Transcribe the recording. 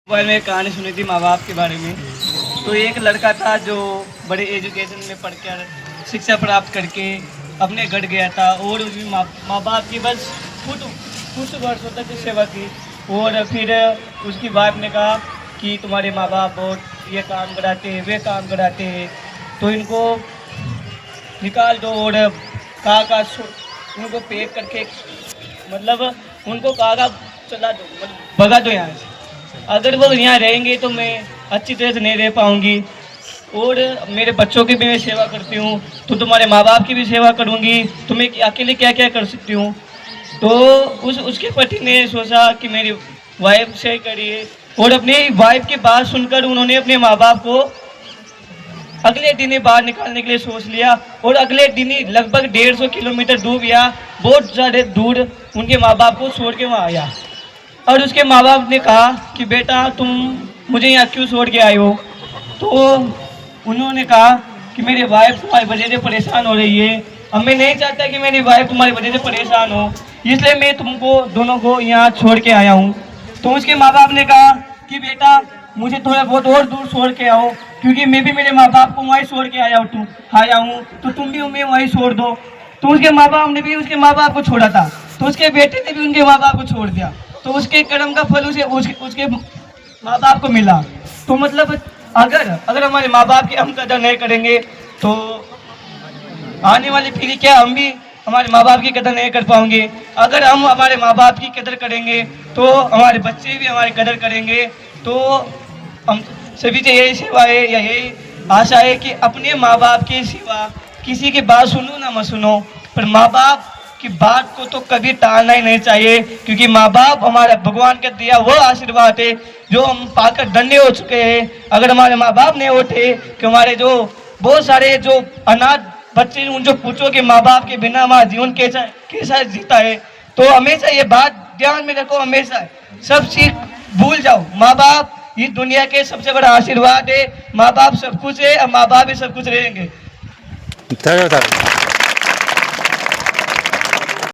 Mobile में एक कहानी सुनी थी माँ बाप के बारे में। तो एक लड़का था जो बड़े एजुकेशन में पढ़कर शिक्षा प्राप्त करके अपने घर गया था और उसकी माँ बाप की बस कुछ वर्षों तक सेवा की। और फिर उसकी वाइफ ने कहा कि तुम्हारे माँ बाप बहुत ये काम कराते हैं वे काम कराते हैं तो इनको निकाल दो और कहा उनको पैक करके मतलब उनको कहा चला दो मतलब भगा दो यहाँ से। अगर वो यहाँ रहेंगे तो मैं अच्छी तरह से नहीं रह पाऊँगी और मेरे बच्चों की भी मैं सेवा करती हूँ तो तुम्हारे माँ बाप की भी सेवा करूँगी तो मैं अकेले क्या क्या कर सकती हूँ। तो उसके पति ने सोचा कि मेरी वाइफ से करिए और अपनी वाइफ की बात सुनकर उन्होंने अपने माँ बाप को अगले दिन ही बाहर निकालने के लिए सोच लिया और अगले दिन ही लगभग 150 किलोमीटर दूर गया, बहुत ज़्यादा दूर उनके माँ बाप को छोड़ के वहाँ आया। और उसके माँ बाप ने कहा कि बेटा तुम मुझे यहाँ क्यों छोड़ के आए हो। तो उन्होंने कहा कि मेरी वाइफ तुम्हारी वजह से परेशान हो रही है, अब मैं नहीं चाहता कि मेरी वाइफ तुम्हारी वजह से परेशान हो, इसलिए मैं तुमको दोनों को यहाँ छोड़ के आया हूँ। तो उसके माँ बाप ने कहा कि बेटा मुझे थोड़ा बहुत और दूर छोड़ के आओ क्योंकि मैं भी मेरे माँ बाप को वहीं छोड़ के आया हूँ तो तुम भी उन्हें वहीं छोड़ दो। तो उसके माँ बाप ने भी उसके माँ बाप को छोड़ा था तो उसके बेटे ने भी उनके माँ बाप को छोड़ दिया तो उसके कर्म का फल उसके माँ बाप को मिला। तो मतलब अगर हमारे माँ बाप की हम कदर नहीं करेंगे तो आने वाली पीढ़ी क्या हम भी हमारे माँ बाप की कदर नहीं कर पाएंगे। अगर हम हमारे माँ बाप की कदर करेंगे तो हमारे बच्चे भी हमारी कदर करेंगे। तो हम सभी से यही सेवा है या यही आशा है कि अपने माँ बाप की सेवा किसी की बात सुनो ना मत सुनो पर माँ बाप की बात को तो कभी टालना ही नहीं चाहिए क्योंकि माँ बाप हमारे भगवान का दिया वो आशीर्वाद है जो हम पाकर धन्य हो चुके हैं। अगर हमारे माँ बाप नहीं होते कि हमारे जो बहुत सारे जो अनाथ बच्चे उन जो पूछो कि माँ बाप के बिना हमारा जीवन कैसा जीता है तो हमेशा ये बात ध्यान में रखो, हमेशा सब चीज भूल जाओ। माँ बाप इस दुनिया के सबसे बड़ा आशीर्वाद है, माँ बाप सब कुछ है और माँ बाप ही सब कुछ रहेंगे। धन्यवाद।